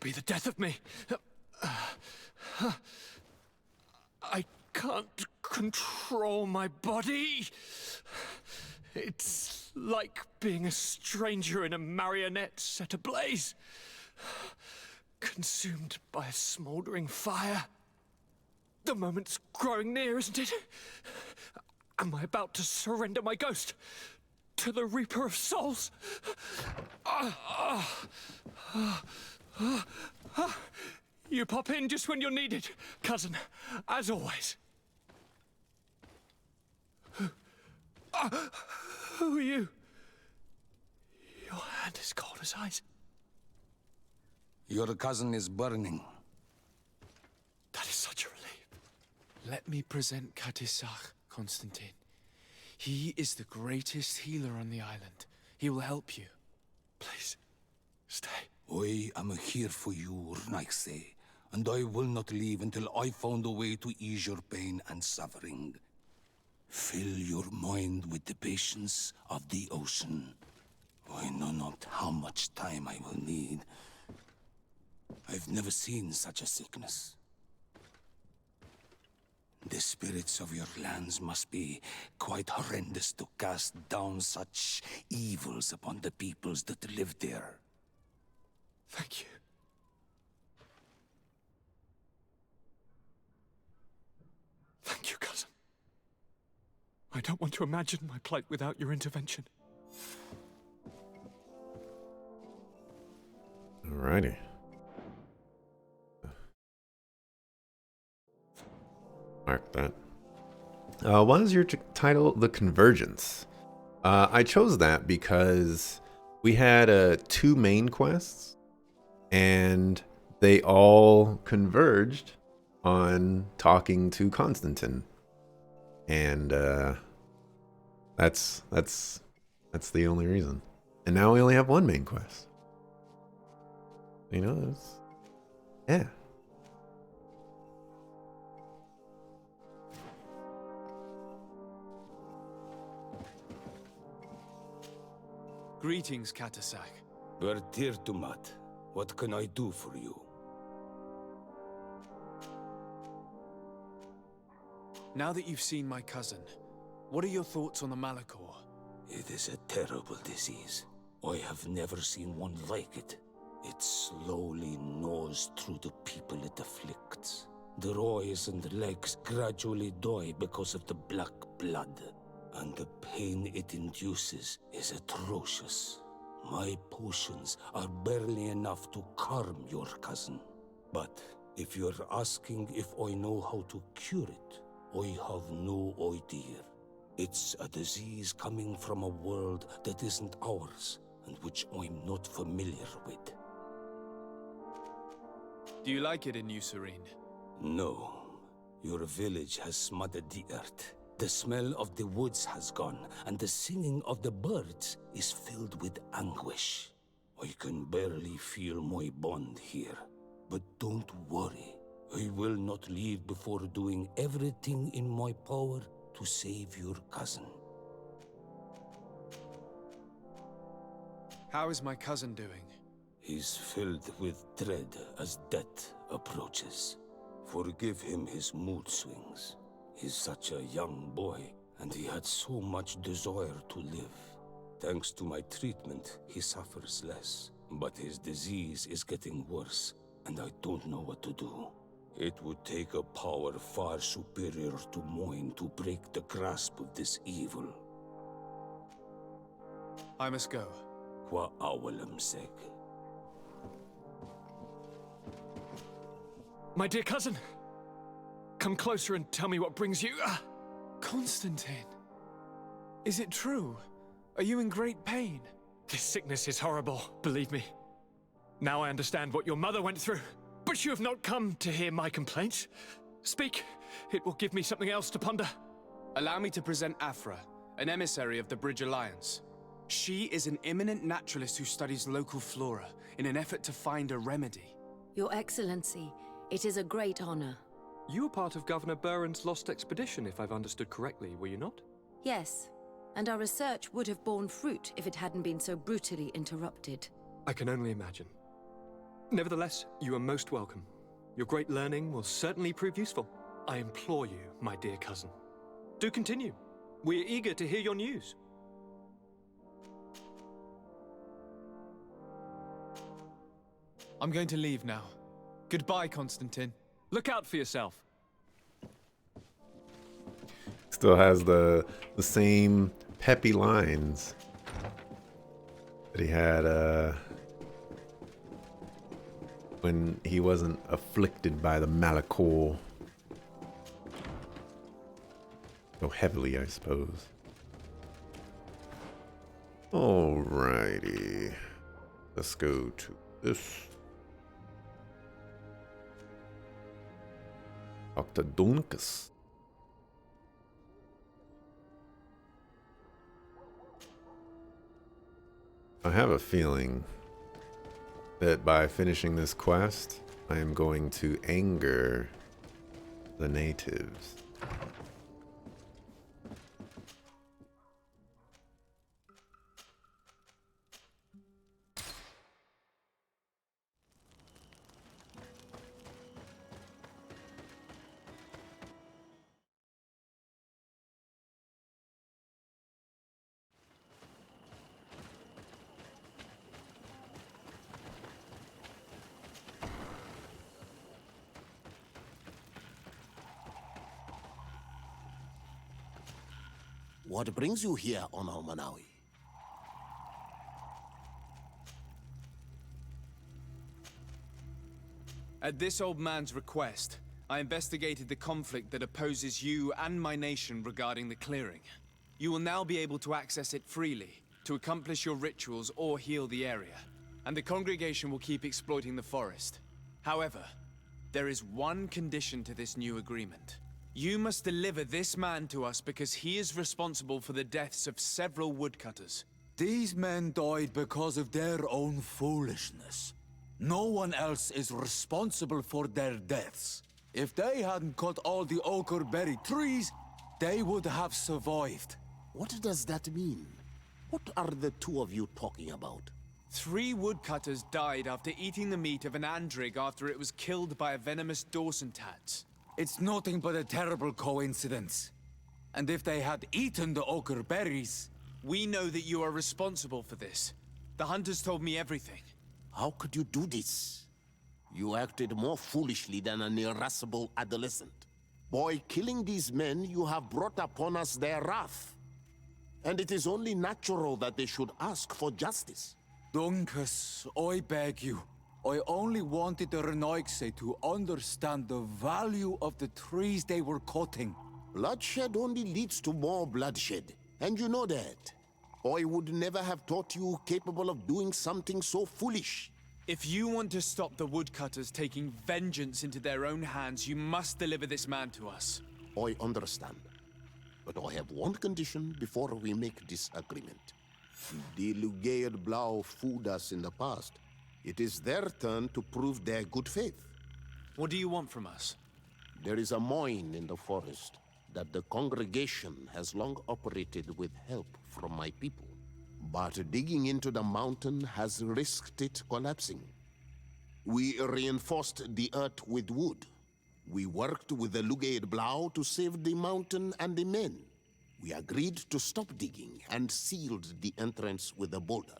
be the death of me. I can't control my body. It's like being a stranger in a marionette set ablaze, consumed by a smoldering fire. The moment's growing near, isn't it? Am I about to surrender my ghost to the Reaper of Souls? You pop in just when you're needed, cousin, as always. Who are you? Your hand is cold as ice. Your cousin is burning. That is such a relief. Let me present Katisach, Constantine. He is the greatest healer on the island. He will help you. Please, stay. I am here for you, Rnaise, and I will not leave until I found a way to ease your pain and suffering. Fill your mind with the patience of the ocean. I know not how much time I will need. I've never seen such a sickness. The spirits of your lands must be quite horrendous to cast down such evils upon the peoples that live there. Thank you. Thank you, cousin. I don't want to imagine my plight without your intervention. Alrighty. Mark that. Why is your title The Convergence? I chose that because we had 2 main quests, and they all converged on talking to Constantine, and that's the only reason. And now we only have 1 main quest. You know, yeah. Greetings, Katisach. Bertirtumat, what can I do for you? Now that you've seen my cousin, what are your thoughts on the Malachor? It is a terrible disease. I have never seen one like it. It slowly gnaws through the people it afflicts. Their eyes and legs gradually die because of the black blood. And the pain it induces is atrocious. My potions are barely enough to calm your cousin. But if you're asking if I know how to cure it, I have no idea. It's a disease coming from a world that isn't ours, and which I'm not familiar with. Do you like it in New Serene? No. Your village has smothered the earth. The smell of the woods has gone, and the singing of the birds is filled with anguish. I can barely feel my bond here. But don't worry. I will not leave before doing everything in my power to save your cousin. How is my cousin doing? He's filled with dread as death approaches. Forgive him his mood swings. He's such a young boy, and he had so much desire to live. Thanks to my treatment, he suffers less. But his disease is getting worse, and I don't know what to do. It would take a power far superior to mine to break the grasp of this evil. I must go. Qua awalam seg. My dear cousin, come closer and tell me what brings you. Constantine, is it true? Are you in great pain? This sickness is horrible, believe me. Now I understand what your mother went through. But you have not come to hear my complaints. Speak, it will give me something else to ponder. Allow me to present Afra, an emissary of the Bridge Alliance. She is an eminent naturalist who studies local flora in an effort to find a remedy. Your Excellency, it is a great honor. You were part of Governor Buren's lost expedition, if I've understood correctly, were you not? Yes, and our research would have borne fruit if it hadn't been so brutally interrupted. I can only imagine. Nevertheless, you are most welcome. Your great learning will certainly prove useful. I implore you, my dear cousin. Do continue. We're eager to hear your news. I'm going to leave now. Goodbye, Constantine. Look out for yourself. Still has the same peppy lines that he had when he wasn't afflicted by the Malachor so heavily, I suppose. Alrighty, let's go to this. Dr. Dunkus. I have a feeling that by finishing this quest, I am going to anger the natives. What brings you here on Almanawi? At this old man's request, I investigated the conflict that opposes you and my nation regarding the clearing. You will now be able to access it freely, to accomplish your rituals or heal the area. And the congregation will keep exploiting the forest. However, there is one condition to this new agreement. You must deliver this man to us because he is responsible for the deaths of several woodcutters. These men died because of their own foolishness. No one else is responsible for their deaths. If they hadn't cut all the ochreberry trees, they would have survived. What does that mean? What are the two of you talking about? 3 woodcutters died after eating the meat of an andrig after it was killed by a venomous Dawson-tats. It's nothing but a terrible coincidence. And if they had eaten the ochre berries... We know that you are responsible for this. The hunters told me everything. How could you do this? You acted more foolishly than an irascible adolescent. By killing these men, you have brought upon us their wrath. And it is only natural that they should ask for justice. Dunkus, I beg you. I only wanted the Renoixe to understand the value of the trees they were cutting. Bloodshed only leads to more bloodshed, and you know that. I would never have thought you capable of doing something so foolish. If you want to stop the woodcutters taking vengeance into their own hands, you must deliver this man to us. I understand. But I have one condition before we make this agreement. The Lugaid Blau fooled us in the past. It is their turn to prove their good faith. What do you want from us? There is a mine in the forest that the congregation has long operated with help from my people. But digging into the mountain has risked it collapsing. We reinforced the earth with wood. We worked with the Lugaid Blau to save the mountain and the men. We agreed to stop digging and sealed the entrance with a boulder.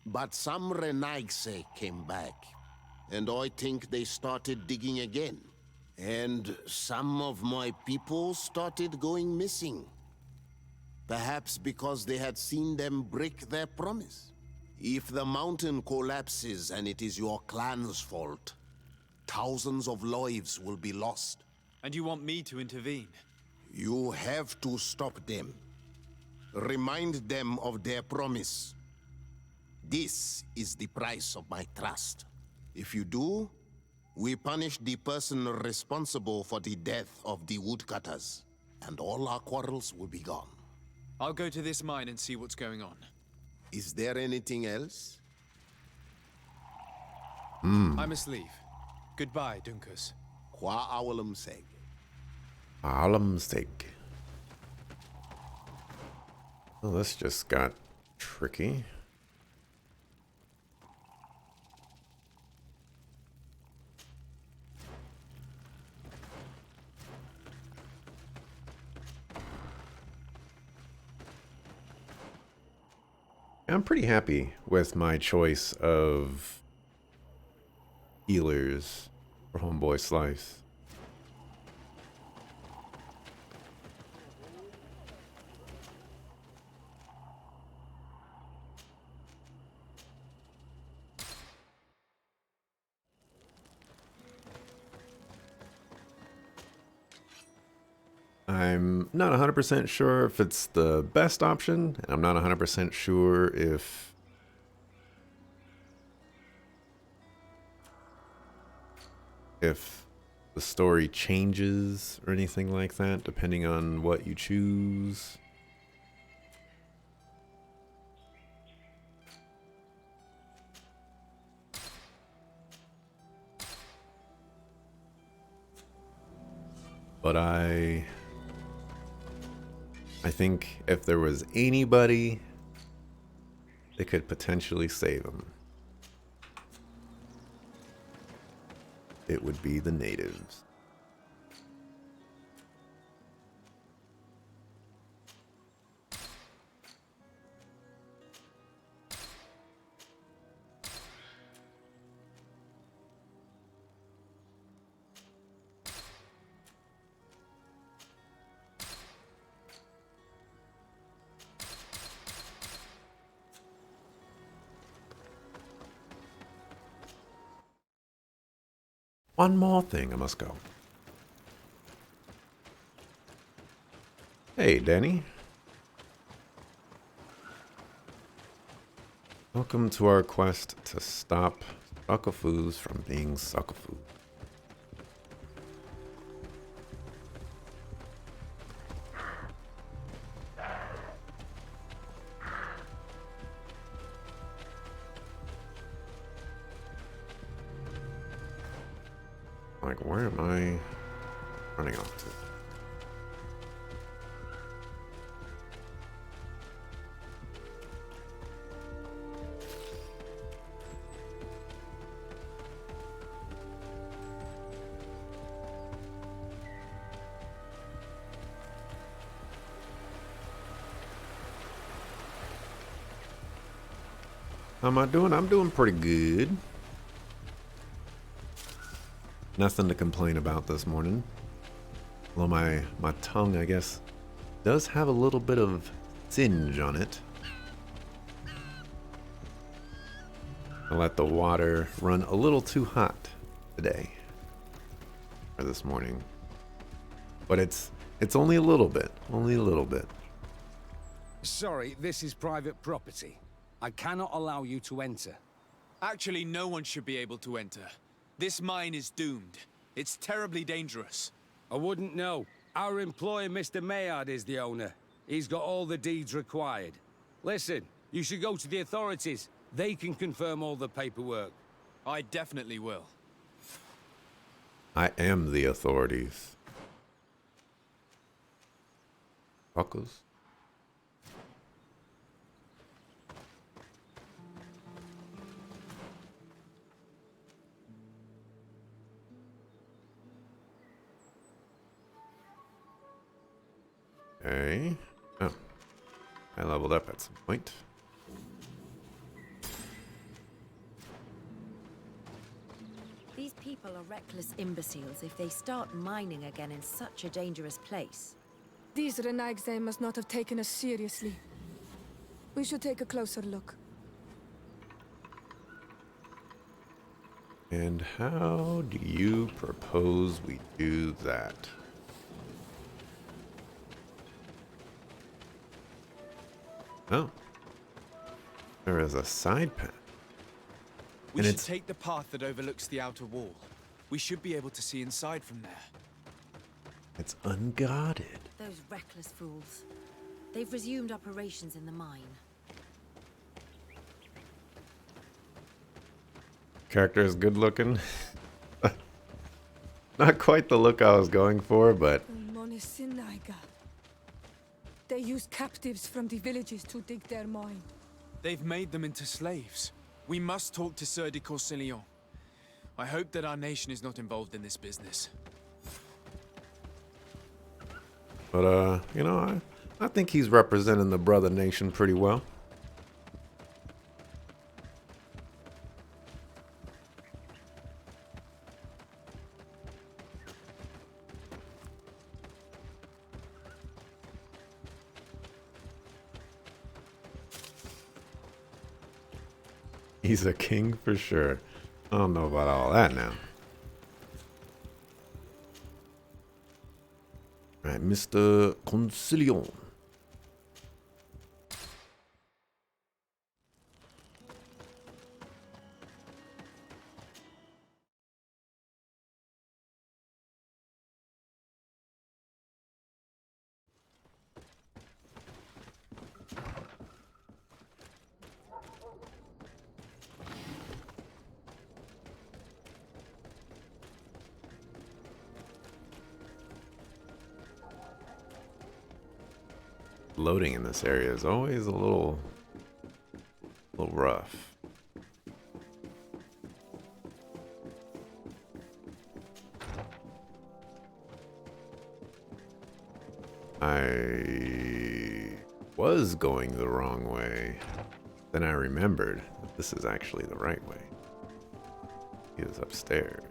But some Renoixe came back, and I think they started digging again. And some of my people started going missing. Perhaps because they had seen them break their promise. If the mountain collapses and it is your clan's fault, thousands of lives will be lost. And you want me to intervene? You have to stop them. Remind them of their promise. This is the price of my trust. If you do, we punish the person responsible for the death of the woodcutters, and all our quarrels will be gone. I'll go to this mine and see what's going on. Is there anything else? I must leave. Goodbye, Dunkus. Qua awalum seg. Alamsteak. Well, this just got tricky. I'm pretty happy with my choice of healers for Homeboy Slice. I'm not 100% sure if it's the best option, and I'm not 100% sure if the story changes or anything like that, depending on what you choose. But I think if there was anybody that could potentially save him, it would be the natives. One more thing, I must go. Hey, Danny. Welcome to our quest to stop suckafoos from being suckafoo. Like, where am I running off to? How am I doing? I'm doing pretty good. Nothing to complain about this morning. Although my tongue, I guess, does have a little bit of singe on it. I let the water run a little too hot today. Or this morning. But it's only a little bit. Only a little bit. Sorry, this is private property. I cannot allow you to enter. Actually, no one should be able to enter. This mine is doomed. It's terribly dangerous. I wouldn't know. Our employer, Mr. Maillard, is the owner. He's got all the deeds required. Listen, you should go to the authorities. They can confirm all the paperwork. I definitely will. I am the authorities. Fuckers. Okay. Oh. I leveled up at some point. These people are reckless imbeciles if they start mining again in such a dangerous place. These Renagse must not have taken us seriously. We should take a closer look. And how do you propose we do that? Oh. There is a side path. We And should it's- take the path that overlooks the outer wall. We should be able to see inside from there. It's unguarded. Those reckless fools. They've resumed operations in the mine. Character is good looking. Not quite the look I was going for, but Monesinaiga. They use captives from the villages to dig their mine. They've made them into slaves. We must talk to Sieur de Courcillon. I hope that our nation is not involved in this business. you know, I think he's representing the brother nation pretty well. He's a king for sure. I don't know about all that now. Alright, Mr. Concilion. Loading in this area is always a little rough. I was going the wrong way. Then I remembered that this is actually the right way. He is upstairs.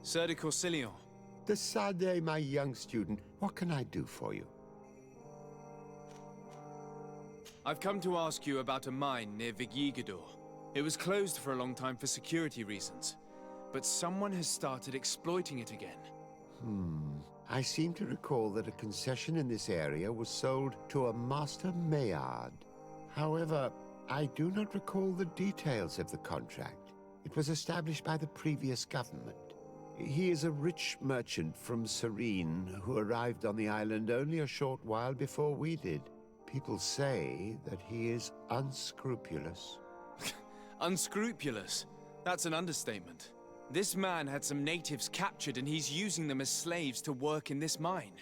Sir de Corsilion. Decidez, my young student, what can I do for you? I've come to ask you about a mine near Vigigador. It was closed for a long time for security reasons, but someone has started exploiting it again. I seem to recall that a concession in this area was sold to a Master Maillard. However, I do not recall the details of the contract. It was established by the previous government. He is a rich merchant from Serene who arrived on the island only a short while before we did. People say that he is unscrupulous. Unscrupulous? That's an understatement. This man had some natives captured and he's using them as slaves to work in this mine.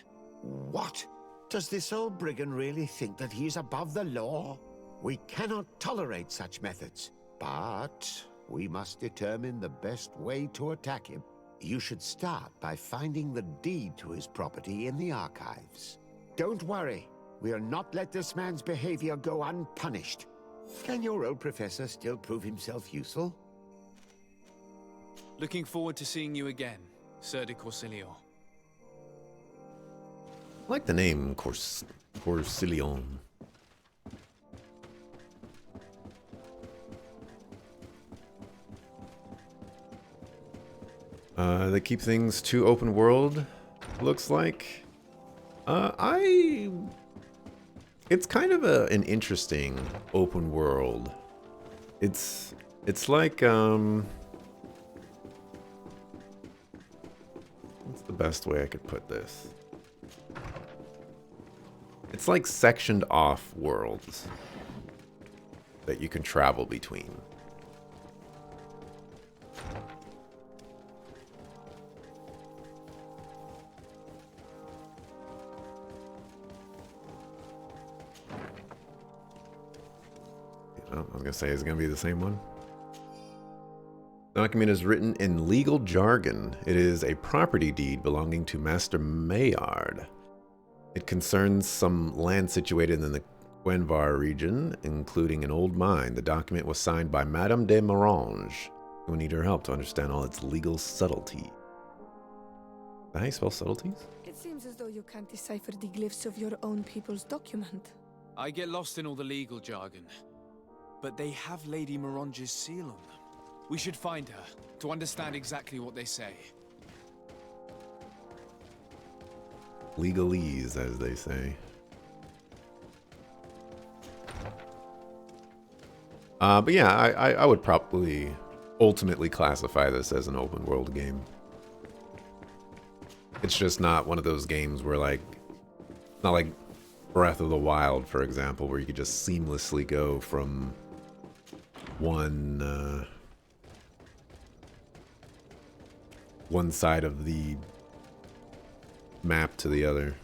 What? Does this old brigand really think that he is above the law? We cannot tolerate such methods, but we must determine the best way to attack him. You should start by finding the deed to his property in the archives. Don't worry, we'll not let this man's behavior go unpunished. Can your old professor still prove himself useful? Looking forward to seeing you again, Sir de Corsilion. I like the name Corsilion. They keep things too open world, looks like. It's kind of an interesting open world. It's like, what's the best way I could put this? It's like sectioned off worlds that you can travel between. I was gonna say, is it gonna be the same one? The document is written in legal jargon. It is a property deed belonging to Master Maillard. It concerns some land situated in the Gwenvar region, including an old mine. The document was signed by Madame de Morange. We need her help to understand all its legal subtlety. Is that how you spell subtleties? It seems as though you can't decipher the glyphs of your own people's document. I get lost in all the legal jargon, but they have Lady Morange's seal on them. We should find her to understand exactly what they say. Legalese, as they say. But yeah, I would probably ultimately classify this as an open world game. It's just not one of those games where, like, not like Breath of the Wild, for example, where you could just seamlessly go from one side of the map to the other.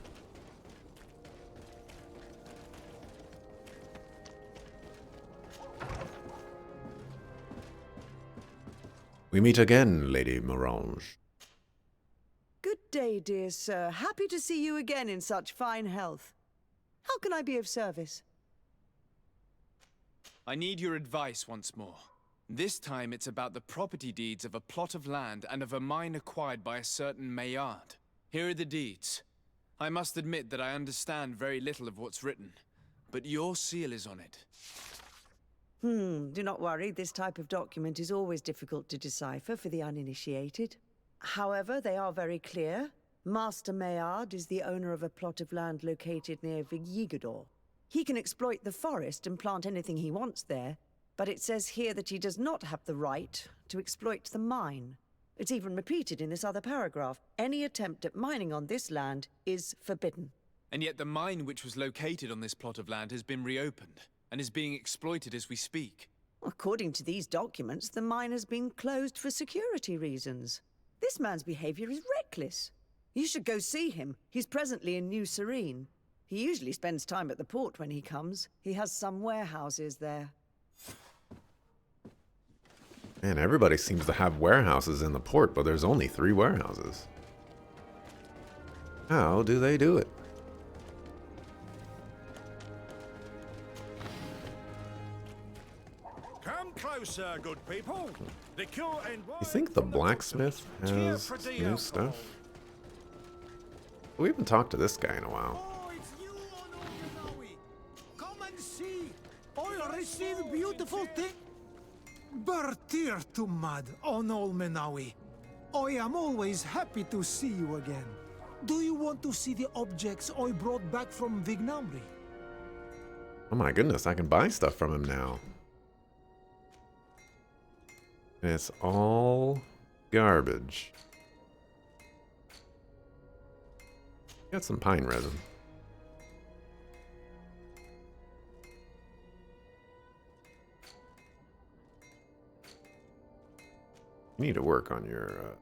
We meet again, Lady Morange. Good day, dear sir. Happy to see you again in such fine health. How can I be of service? I need your advice once more. This time it's about the property deeds of a plot of land and of a mine acquired by a certain Maillard. Here are the deeds. I must admit that I understand very little of what's written, but your seal is on it. Do not worry, this type of document is always difficult to decipher for the uninitiated. However, they are very clear. Master Maillard is the owner of a plot of land located near Vigyigador. He can exploit the forest and plant anything he wants there, but it says here that he does not have the right to exploit the mine. It's even repeated in this other paragraph. Any attempt at mining on this land is forbidden. And yet the mine which was located on this plot of land has been reopened, and is being exploited as we speak. According to these documents, the mine has been closed for security reasons. This man's behavior is reckless. You should go see him. He's presently in New Serene. He usually spends time at the port when he comes. He has some warehouses there. Man, everybody seems to have warehouses in the port, but there's only 3 warehouses. How do they do it? Come closer, good people. The cure and You think the blacksmith has new stuff? We haven't talked to this guy in a while. Oh, it's you, Onominawi. Come and see. I'll receive beautiful thing. Bertir to mud, Onol Menawi. I am always happy to see you again. Do you want to see the objects I brought back from Vignamri? Oh my goodness, I can buy stuff from him now. And it's all garbage. Got some pine resin. You need to work on your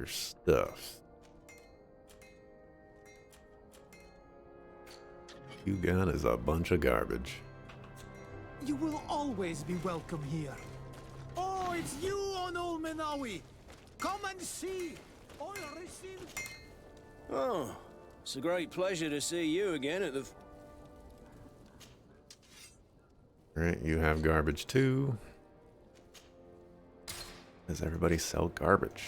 stuff. You gun is a bunch of garbage. You will always be welcome here. Oh, it's you, Onol Menawi. Come and see. I'll receive... Oh, it's a great pleasure to see you again at the... Alright, you have garbage too. Does everybody sell garbage?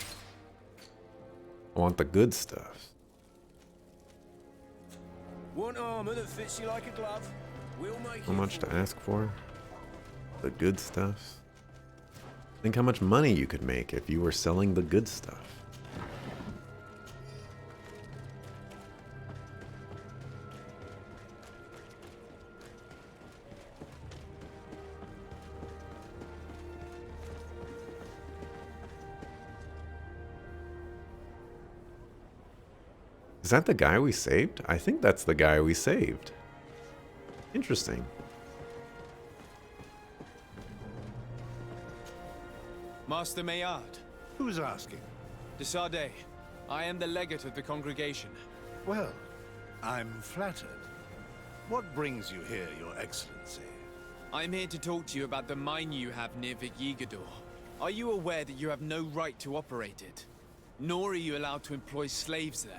I want the good stuff. One armor that fits you like a glove. We'll make How much to ask for? The good stuff? Think how much money you could make if you were selling the good stuff. Is that the guy we saved? I think that's the guy we saved. Interesting. Master Maillard. Who's asking? De Sardet. I am the legate of the congregation. Well, I'm flattered. What brings you here, Your Excellency? I'm here to talk to you about the mine you have near Vigyigador. Are you aware that you have no right to operate it? Nor are you allowed to employ slaves there.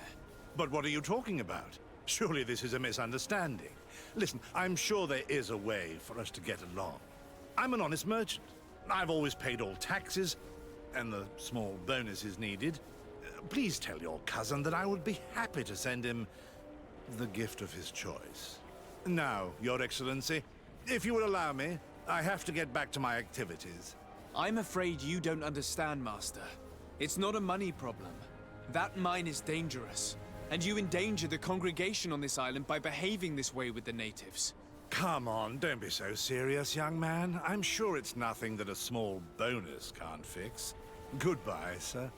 But what are you talking about? Surely this is a misunderstanding. Listen, I'm sure there is a way for us to get along. I'm an honest merchant. I've always paid all taxes, and the small bonuses needed. Please tell your cousin that I would be happy to send him the gift of his choice. Now, Your Excellency, if you will allow me, I have to get back to my activities. I'm afraid you don't understand, Master. It's not a money problem. That mine is dangerous. And you endanger the congregation on this island by behaving this way with the natives. Come on, don't be so serious, young man. I'm sure it's nothing that a small bonus can't fix. Goodbye, sir.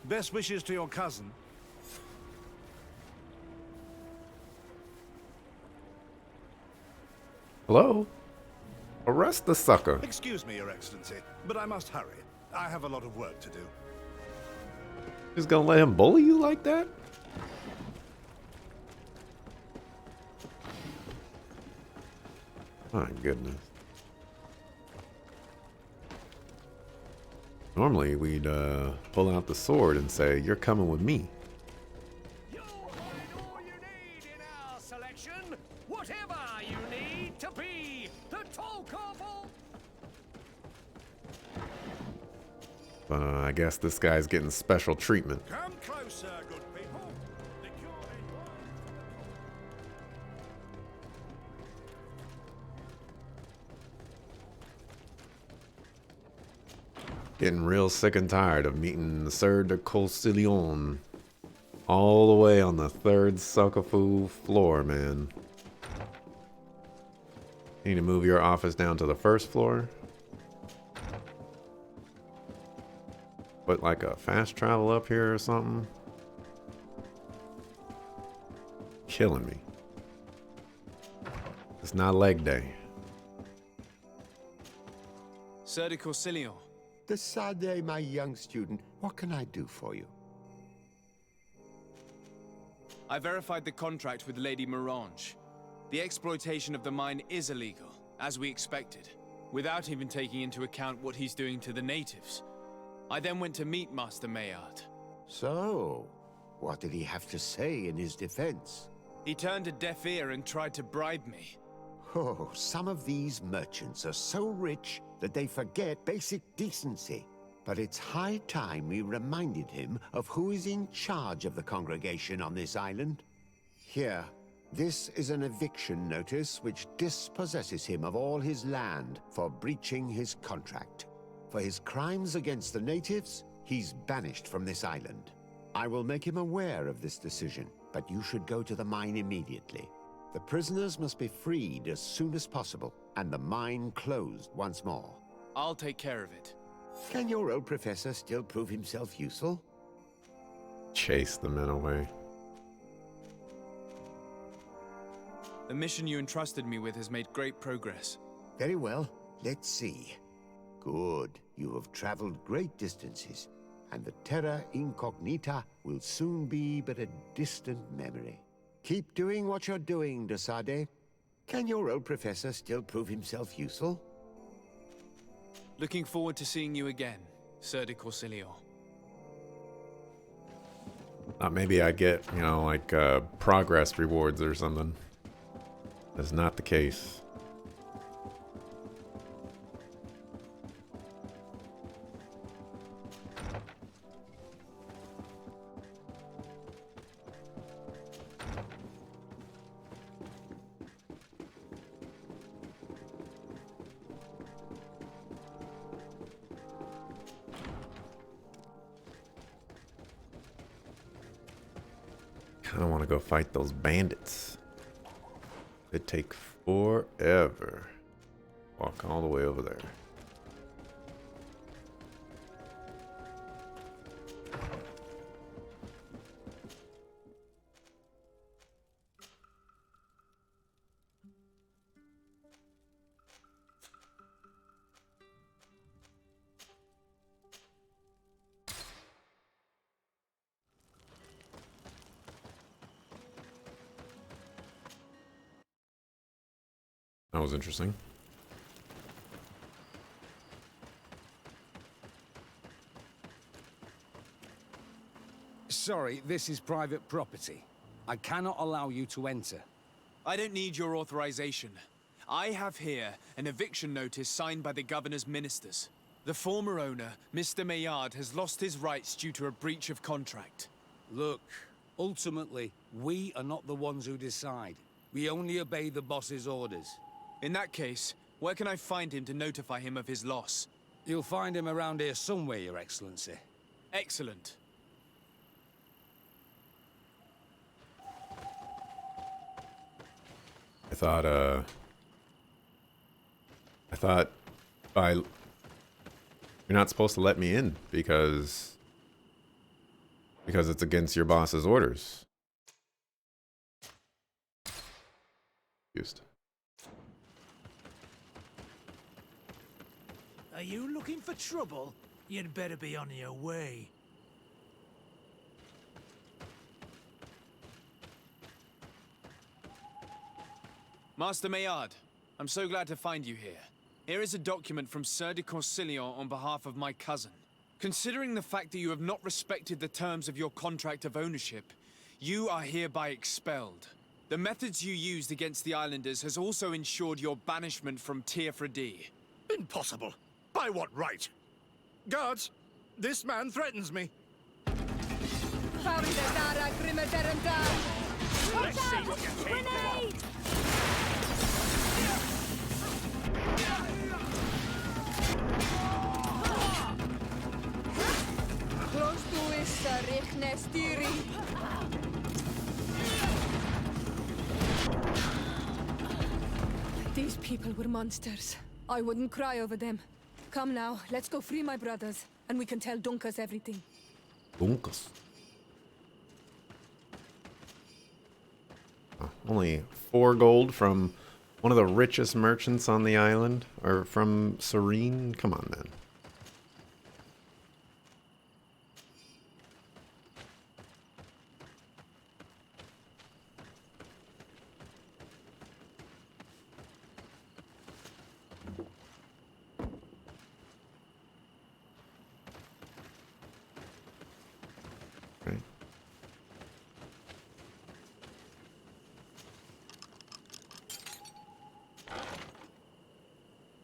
Best wishes to your cousin. Hello? Arrest the sucker. Excuse me, Your Excellency, but I must hurry. I have a lot of work to do. Just gonna let him bully you like that? My goodness. Normally we'd pull out the sword and say, "You're coming with me." You'll find all you need in our selection. Whatever you need to be the tall couple. But I guess this guy's getting special treatment. Come closer, good people. The cure Getting real sick and tired of meeting the Sieur de Courcillon. All the way on the 3rd Suckafu floor, man. You need to move your office down to the 1st floor. Put like a fast travel up here or something. Killing me. It's not leg day. Sieur de Courcillon. Desade, my young student, what can I do for you? I verified the contract with Lady Morange. The exploitation of the mine is illegal, as we expected, without even taking into account what he's doing to the natives. I then went to meet Master Maillard. So, what did he have to say in his defense? He turned a deaf ear and tried to bribe me. Oh, some of these merchants are so rich that they forget basic decency. But it's high time we reminded him of who is in charge of the congregation on this island. Here, this is an eviction notice which dispossesses him of all his land for breaching his contract. For his crimes against the natives, he's banished from this island. I will make him aware of this decision, but you should go to the mine immediately. The prisoners must be freed as soon as possible, and the mine closed once more. I'll take care of it. Can your old professor still prove himself useful? Chase the men away. The mission you entrusted me with has made great progress. Very well. Let's see. Good. You have traveled great distances, and the Terra Incognita will soon be but a distant memory. Keep doing what you're doing, Desade. Can your old professor still prove himself useful? Looking forward to seeing you again, Sieur de Courcillon. Maybe I get, you know, like progress rewards or something. That's not the case. I don't want to go fight those bandits. It'd take forever. Walk all the way over there. That was interesting. Sorry, this is private property. I cannot allow you to enter. I don't need your authorization. I have here an eviction notice signed by the governor's ministers. The former owner, Mr. Maillard, has lost his rights due to a breach of contract. Look, ultimately, we are not the ones who decide. We only obey the boss's orders. In that case, where can I find him to notify him of his loss? You'll find him around here somewhere, Your Excellency. Excellent. I thought you're not supposed to let me in because it's against your boss's orders. Used. Are you looking for trouble? You'd better be on your way. Master Maillard, I'm so glad to find you here. Here is a document from Sieur de Courcillon on behalf of my cousin. Considering the fact that you have not respected the terms of your contract of ownership, you are hereby expelled. The methods you used against the islanders has also ensured your banishment from Tier Fredi. Impossible. By what right? Guards, This man threatens me. Found the Dara Grimaderanda! Let's see what you think. Grenade! Close to is Richnestiri. These people were monsters. I wouldn't cry over them. Come now, let's go free my brothers, and we can tell Dunkas everything. Dunkas. Only 4 gold from one of the richest merchants on the island, or from Serene. Come on, man.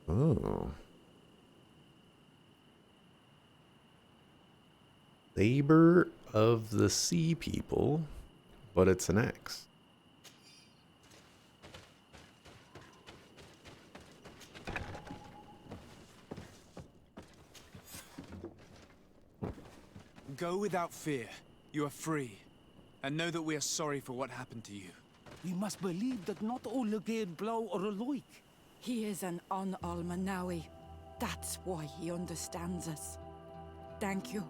Oh. Saber of the Sea People, but it's an axe. Go without fear. You are free. And know that we are sorry for what happened to you. We must believe that not all again blow or alike. He is an Almanawi. That's why he understands us. Thank you.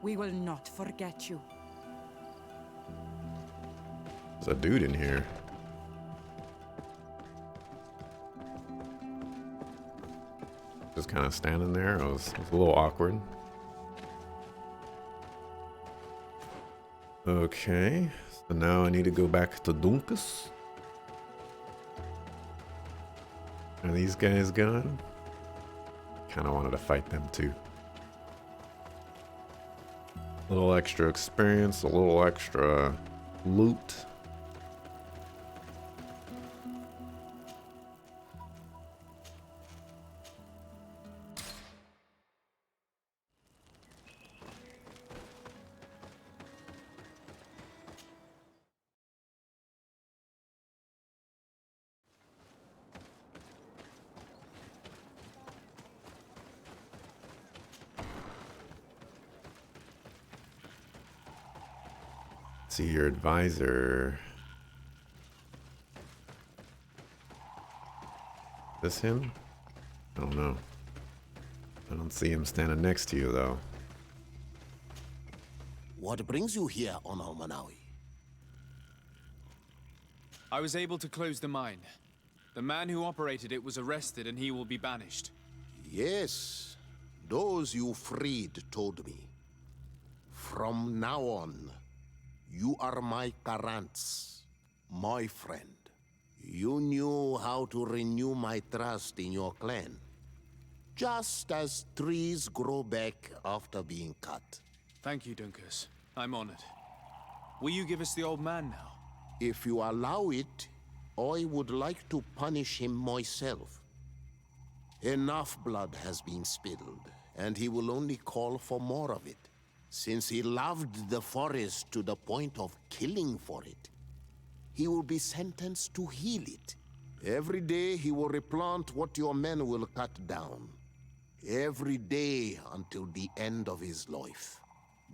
We will not forget you. There's a dude in here. Just kind of standing there. It was a little awkward. Okay, so now I need to go back to Dunkas. Are these guys gone? Kind of wanted to fight them too. A little extra experience, a little extra loot. See your advisor. This him? I don't know. I don't see him standing next to you though. What brings you here on Almanawi? I was able to close the mine. The man who operated it was arrested and he will be banished. Yes, those you freed told me. From now on, you are my Karants, my friend. You knew how to renew my trust in your clan. Just as trees grow back after being cut. Thank you, Dunkas. I'm honored. Will you give us the old man now? If you allow it, I would like to punish him myself. Enough blood has been spilled, and he will only call for more of it. Since he loved the forest to the point of killing for it, he will be sentenced to heal it. Every day he will replant what your men will cut down. Every day until the end of his life.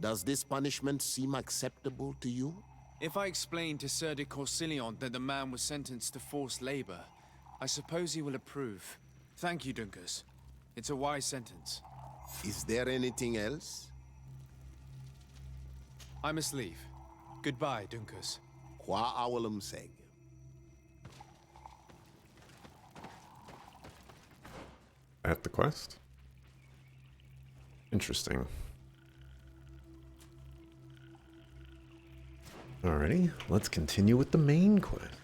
Does this punishment seem acceptable to you? If I explain to Sir de Corsillon that the man was sentenced to forced labor, I suppose he will approve. Thank you, Dunkas. It's a wise sentence. Is there anything else? I must leave. Goodbye, Dunkas. Qua awalum seg. At the quest? Interesting. Alrighty, let's continue with the main quest.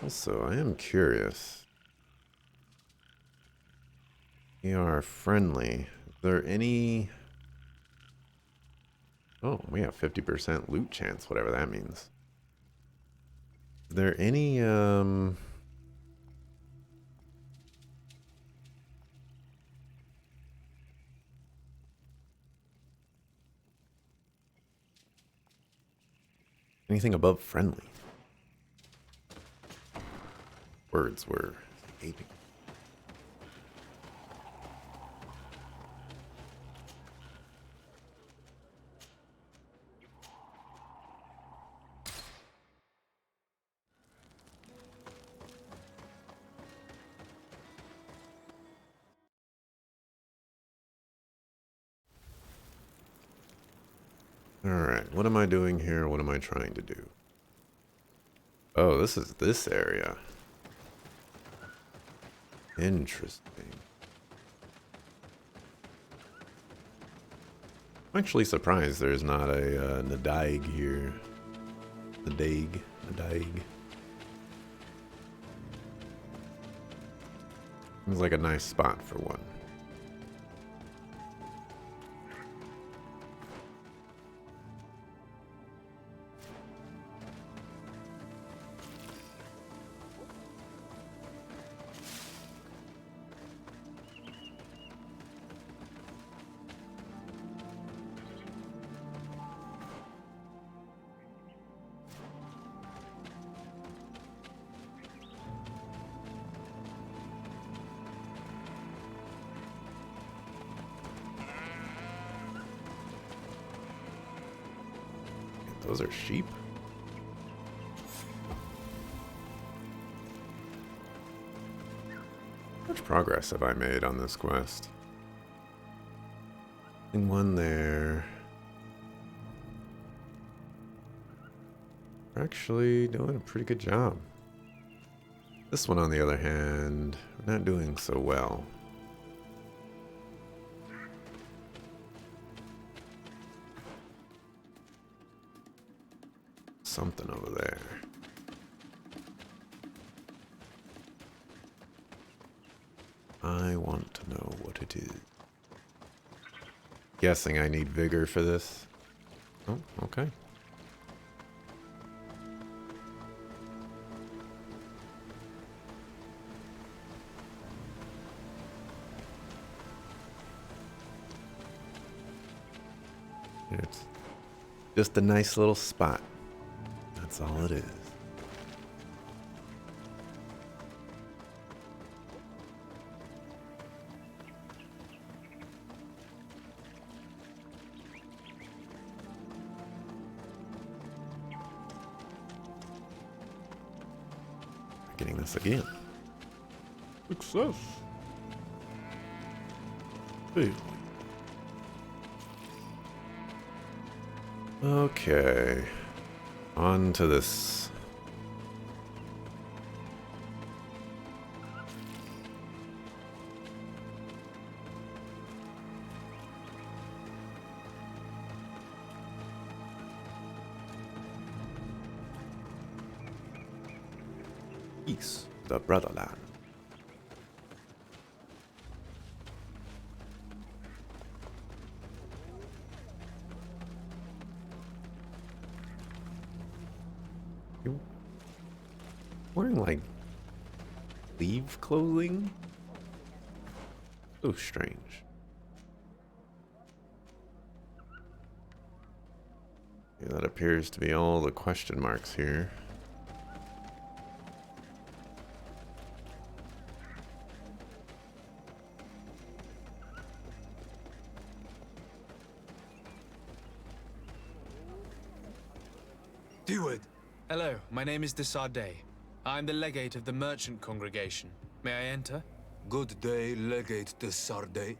Also, I am curious. We are friendly. Is there any... Oh, we have 50% loot chance, whatever that means. Is there any, Anything above friendly. Words were escaping. Alright, what am I doing here? What am I trying to do? Oh, this is this area. Interesting. I'm actually surprised there's not a Nadaig here. Nadaig. Seems like a nice spot for one. Those are sheep? How much progress have I made on this quest? And one there. We're actually doing a pretty good job. This one, on the other hand, we're not doing so well. Something over there. I want to know what it is. Guessing I need vigor for this. Oh, okay. It's just a nice little spot. That's all it is. Getting this again. Success. Hey. Okay. On to this. Peace, the brotherland. You're wearing like leaf clothing? So strange. Yeah, that appears to be all the question marks here. Steward! Hello, my name is Desardet. I'm the legate of the merchant congregation. May I enter? Good day, Legate Desardet.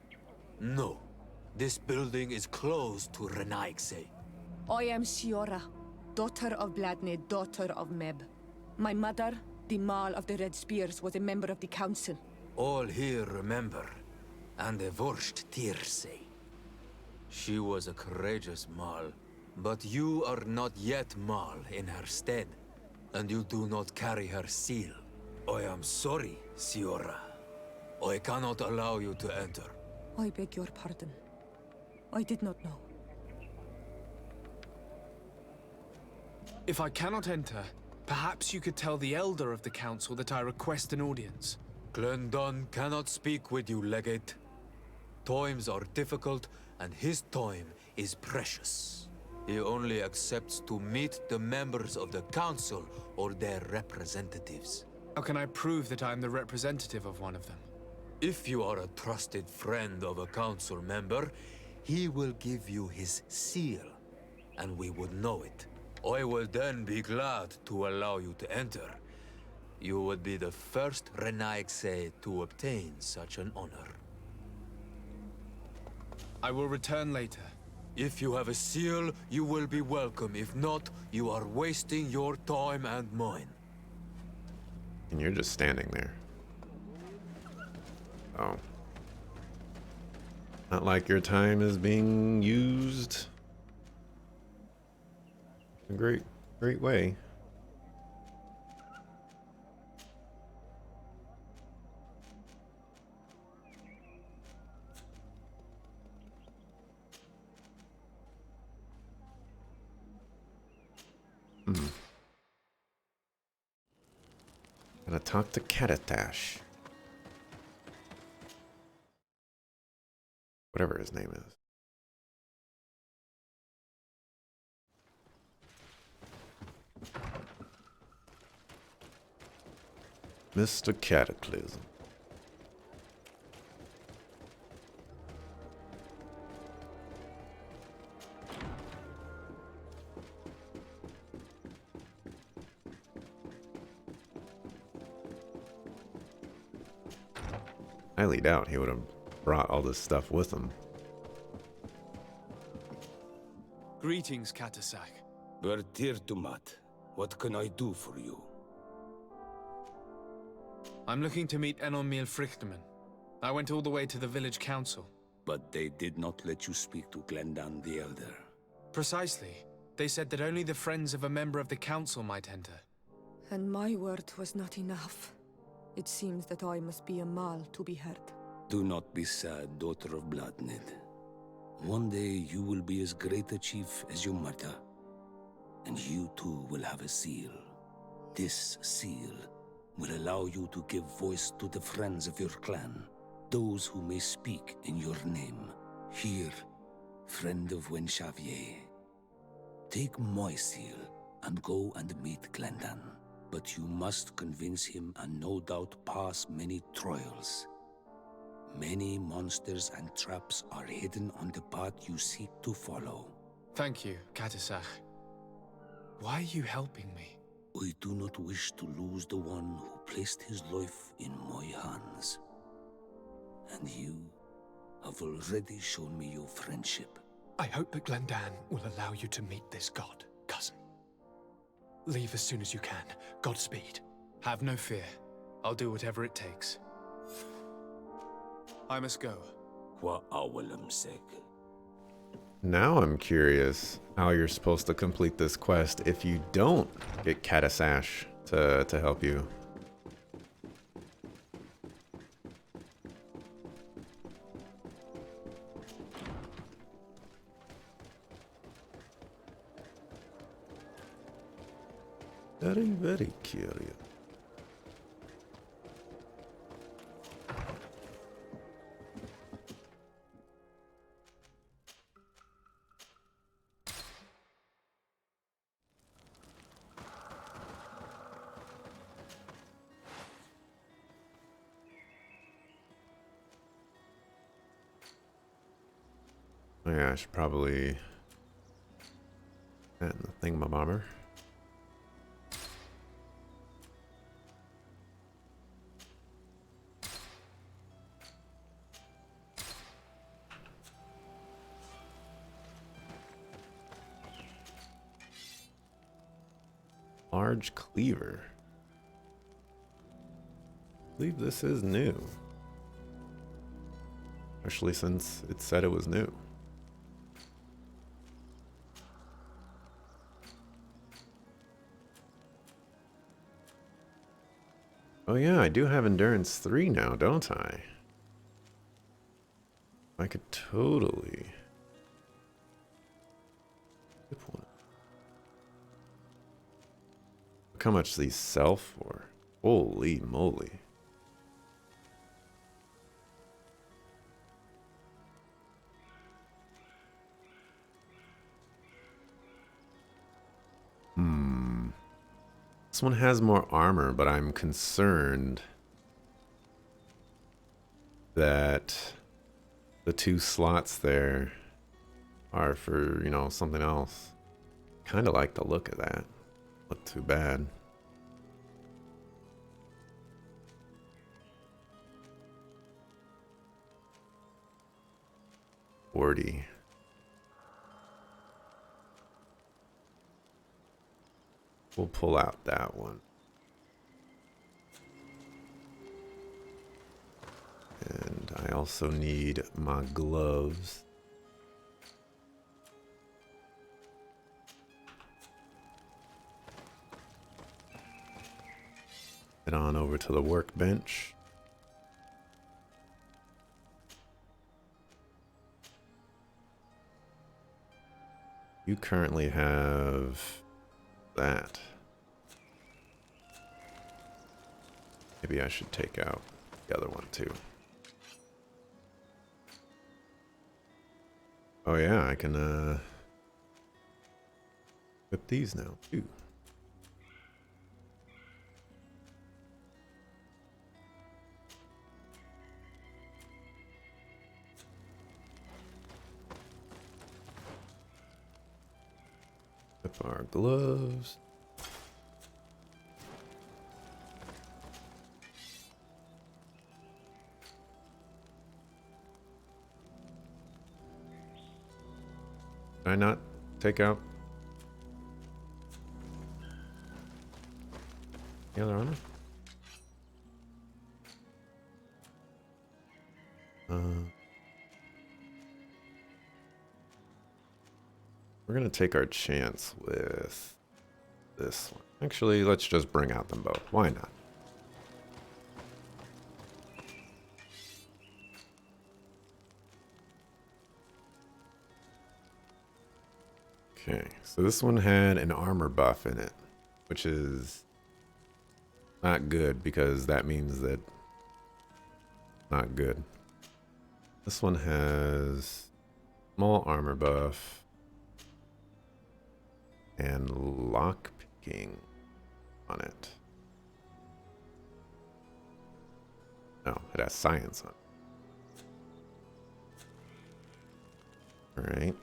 No, this building is closed to Renaigse. I am Siora, daughter of Bladne, daughter of Meb. My mother, the Mal of the Red Spears, was a member of the council. All here remember, and the Vorsht Tirse. She was a courageous Mal, but you are not yet Mal in her stead, and you do not carry her seal. I am sorry, Siora. I cannot allow you to enter. I beg your pardon. I did not know. If I cannot enter, perhaps you could tell the elder of the council that I request an audience. Glendon cannot speak with you, Legate. Times are difficult, and his time is precious. He only accepts to meet the members of the council or their representatives. How can I prove that I'm the representative of one of them? If you are a trusted friend of a council member, he will give you his seal, and we would know it. I will then be glad to allow you to enter. You would be the first Renaigse to obtain such an honor. I will return later. If you have a seal, you will be welcome. If not, you are wasting your time and mine. And you're just standing there. Oh. Not like your time is being used a great way. Gotta talk to Catatash. Whatever his name is. Mr. Cataclysm. Highly doubt he would have brought all this stuff with him. Greetings, Katasak. Bertirtumat, what can I do for you? I'm looking to meet Enomil Frichtman. I went all the way to the village council. But they did not let you speak to Glendan the Elder. Precisely. They said that only the friends of a member of the council might enter. And my word was not enough. It seems that I must be a Mal to be heard. Do not be sad, daughter of Bloodnid. One day you will be as great a chief as your mother. And you too will have a seal. This seal will allow you to give voice to the friends of your clan, those who may speak in your name. Here, friend of Wenxavier. Take my seal and go and meet Glendan. But you must convince him and no doubt pass many trials. Many monsters and traps are hidden on the path you seek to follow. Thank you, Katasak. Why are you helping me? I do not wish to lose the one who placed his life in my hands. And you have already shown me your friendship. I hope that Glendan will allow you to meet this god, cousin. Leave as soon as you can. Godspeed. Have no fear. I'll do whatever it takes. I must go. Now I'm curious how you're supposed to complete this quest if you don't get Catasash to help you. Very, very curious. Oh yeah, I should probably add the thingamabobber. Large cleaver. I believe this is new. Especially since it said it was new. Oh yeah, I do have Endurance 3 now, don't I? I could totally... Look how much these sell for. Holy moly. This one has more armor, but I'm concerned that the 2 slots there are for, you know, something else. Kind of like the look of that. Look too bad. $40. We'll pull out that one. And I also need my gloves. Head on over to the workbench. You currently have that. Maybe I should take out the other one too. Oh yeah, I can equip these now too. Equip our gloves. Did I not take out the other armor? We're gonna take our chance with this one. Actually, let's just bring out them both. Why not? Okay, so this one had an armor buff in it, which is not good because that means that not good. This one has small armor buff and lock picking on it. No, it has science on it. All right.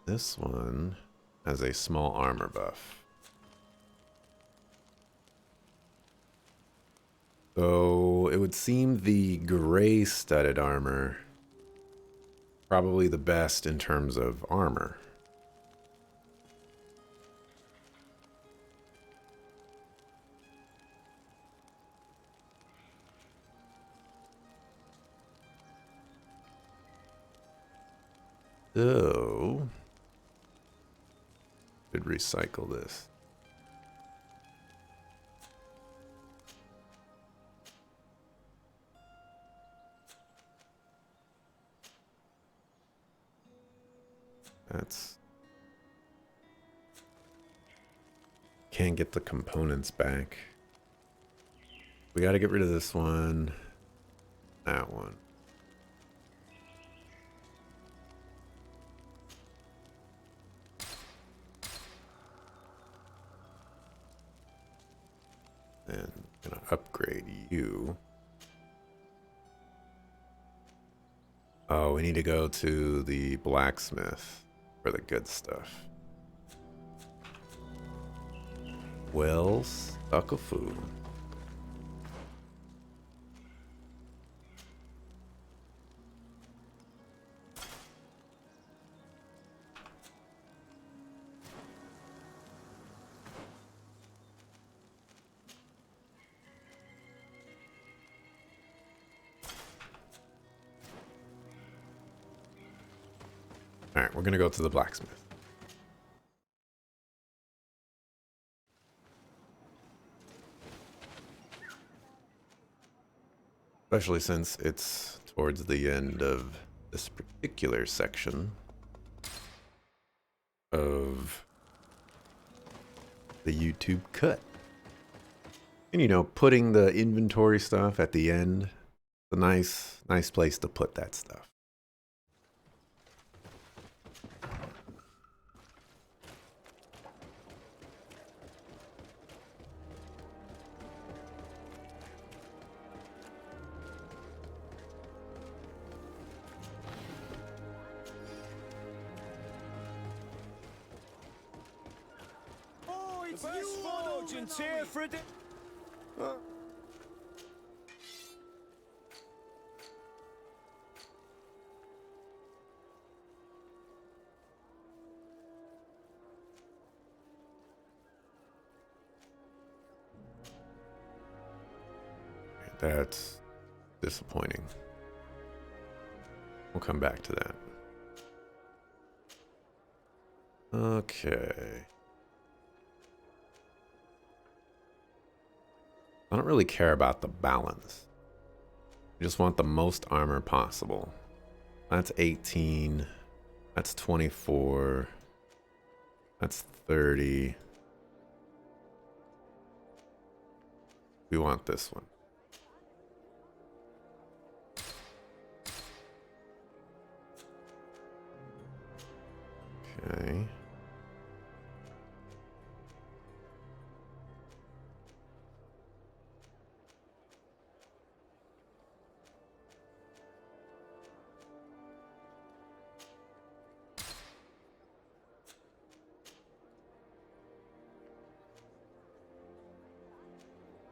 This one has a small armor buff. So it would seem the gray studded armor probably the best in terms of armor. So should recycle this. That's... Can't get the components back. We gotta get rid of this one. That one. And I'm gonna upgrade you. Oh, we need to go to the blacksmith for the good stuff. Well, stuck a fool. All right, we're gonna go to the blacksmith. Especially since it's towards the end of this particular section of the YouTube cut. And you know, putting the inventory stuff at the end, a nice place to put that stuff. it's best you forge and tear for a day. That's disappointing. We'll come back to that. Okay. I don't really care about the balance. I just want the most armor possible. That's 18. That's 24. That's 30. We want this one. Okay.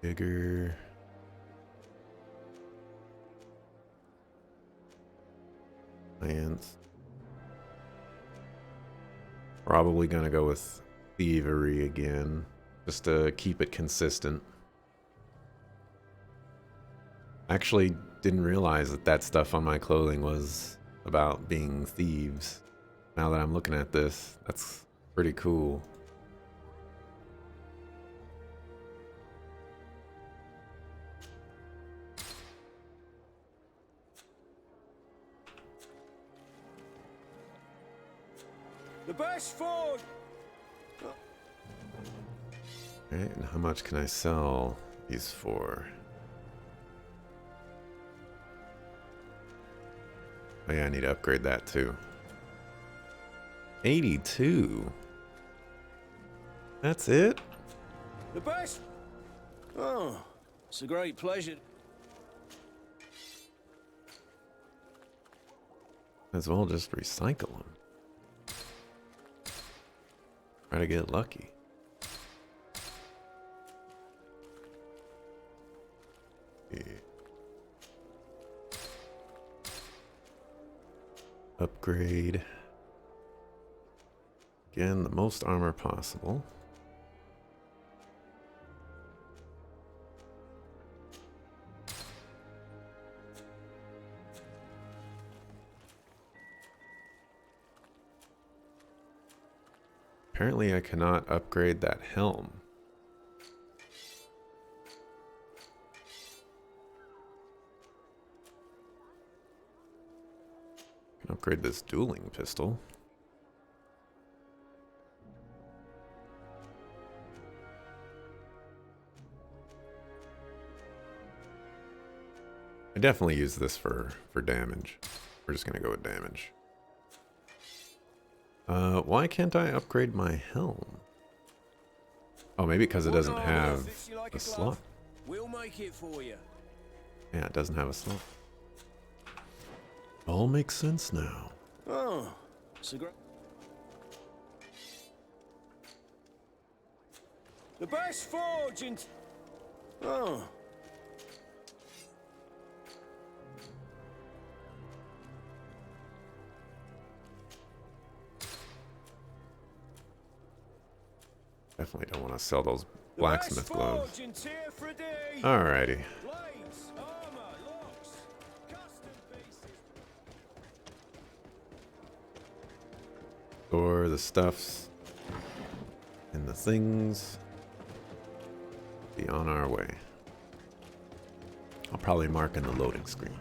Bigger. Lance. Probably gonna go with thievery again, just to keep it consistent. Actually didn't realize that that stuff on my clothing was about being thieves. Now that I'm looking at this, that's pretty cool. The best forge. Alright, and how much can I sell these for? Oh yeah, I need to upgrade that too. 82? That's it? The best. Oh, it's a great pleasure. As well just recycle them. Try to get lucky. Yeah. Upgrade. Again, the most armor possible. Apparently I cannot upgrade that helm. I can upgrade this dueling pistol. I definitely use this for damage. We're just gonna go with damage. Why can't I upgrade my helm? Oh, maybe because it doesn't have a slot. We'll make it for you. Yeah, it doesn't have a slot. All makes sense now. Oh, it's a great. The best forge and. Oh. Definitely don't want to sell those blacksmith gloves. Alrighty. Store the stuffs and the things. Be on our way. I'll probably mark in the loading screen.